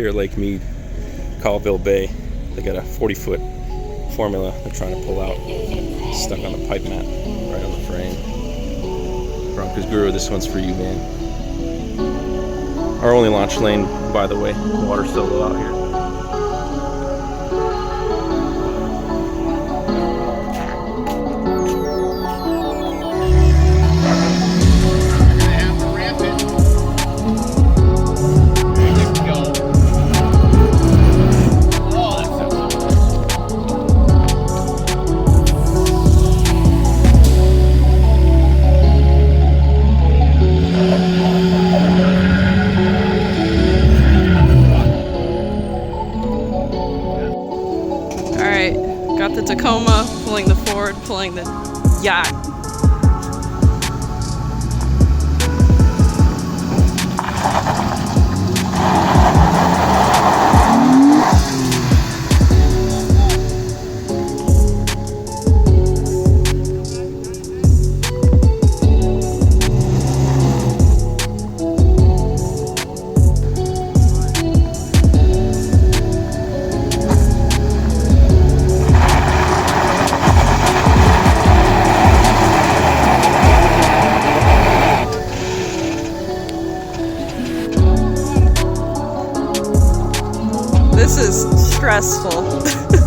here at Lake Meade, Colville Bay. They got a 40-foot formula they're trying to pull out. It's stuck on the pipe mat right on the frame. Broncos Guru, this one's for you, man. Our only launch lane, by the way. Water still low out here. Got the Tacoma, pulling the Ford, pulling the Yacht. This is stressful.